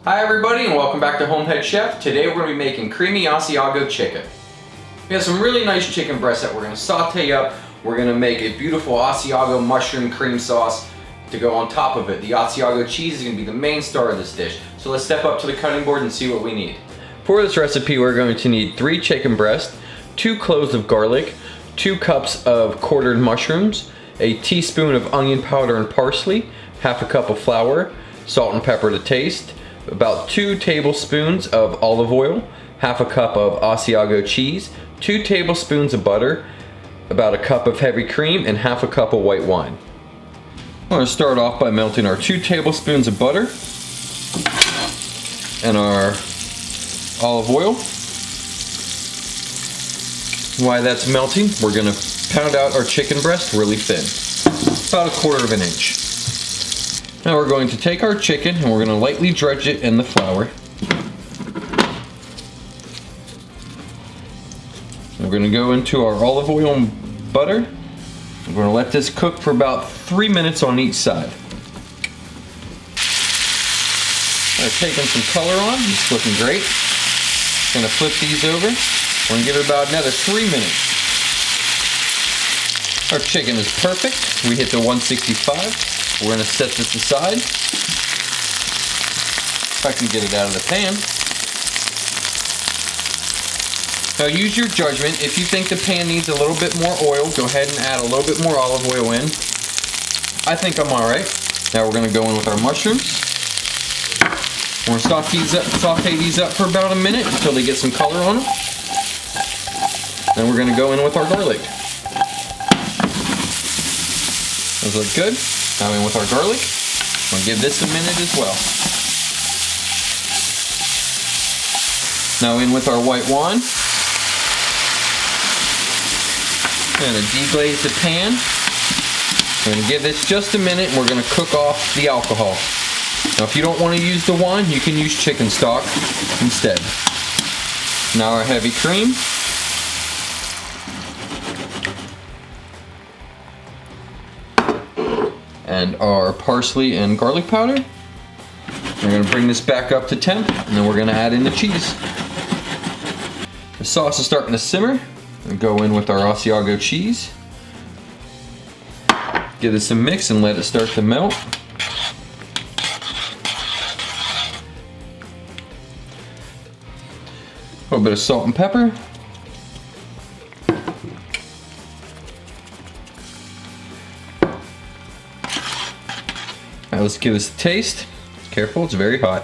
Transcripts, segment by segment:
Hi everybody and welcome back to HomeHeadChef. Today we're going to be making creamy Asiago chicken. We have some really nice chicken breasts that we're going to saute up. We're going to make a beautiful Asiago mushroom cream sauce to go on top of it. The Asiago cheese is going to be the main star of this dish. So let's step up to the cutting board and see what we need. For this recipe we're going to need 3 chicken breasts, 2 cloves of garlic, 2 cups of quartered mushrooms, a teaspoon of onion powder and parsley, half a cup of flour, salt and pepper to taste, about 2 tablespoons of olive oil, half a cup of Asiago cheese, 2 tablespoons of butter, about a cup of heavy cream, and half a cup of white wine. I'm going to start off by melting our 2 tablespoons of butter and our olive oil. While that's melting, we're going to pound out our chicken breast really thin, about 1/4 of an inch. Now we're going to take our chicken and we're going to lightly dredge it in the flour. We're going to go into our olive oil and butter. We're going to let this cook for about 3 minutes on each side. Taking some color on, it's looking great. Going to flip these over. We're going to give it about another 3 minutes. Our chicken is perfect. We hit the 165. We're going to set this aside. If I can get it out of the pan. Now use your judgment. If you think the pan needs a little bit more oil, go ahead and add a little bit more olive oil in. I think I'm alright. Now we're going to go in with our mushrooms. We're going to saute these up for about a minute until they get some color on them. Then we're going to go in with our garlic. Those look good. Now in with our garlic. We'll give this a minute as well. Now in with our white wine. We're going to deglaze the pan. We're going to give this just a minute and we're going to cook off the alcohol. Now if you don't want to use the wine, you can use chicken stock instead. Now our heavy cream. And our parsley and garlic powder. We're going to bring this back up to temp and then we're going to add in the cheese. The sauce is starting to simmer. And go in with our Asiago cheese. Give this a mix and let it start to melt. A little bit of salt and pepper. Now let's give this a taste. Careful, it's very hot.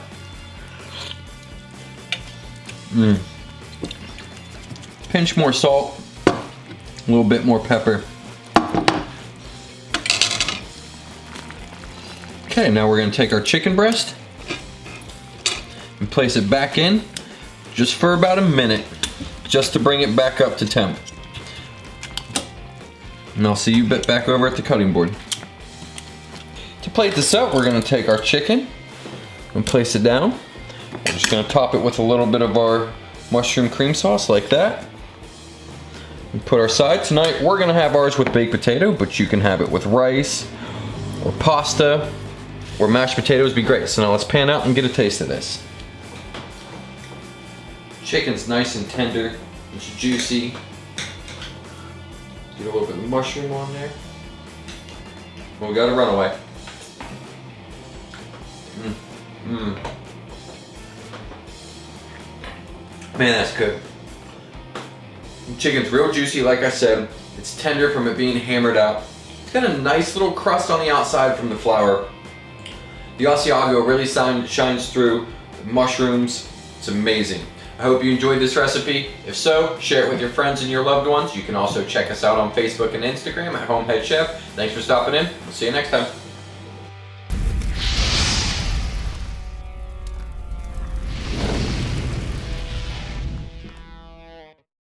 Pinch more salt, a little bit more pepper. Okay, now we're going to take our chicken breast and place it back in just for about a minute, just to bring it back up to temp. And I'll see you back over at the cutting board. To plate this up, we're going to take our chicken and place it down. We're just going to top it with a little bit of our mushroom cream sauce like that. And put our side. Tonight we're going to have ours with baked potato, but you can have it with rice or pasta or mashed potatoes would be great. So now let's pan out and get a taste of this. Chicken's nice and tender, it's juicy. Get a little bit of mushroom on there. Well, we got a runaway. Man, that's good. Chicken's real juicy, like I said. It's tender from it being hammered out. It's got a nice little crust on the outside from the flour. The Asiago really shines through. The mushrooms, it's amazing. I hope you enjoyed this recipe. If so, share it with your friends and your loved ones. You can also check us out on Facebook and Instagram at HomeHeadChef. Thanks for stopping in. We'll see you next time.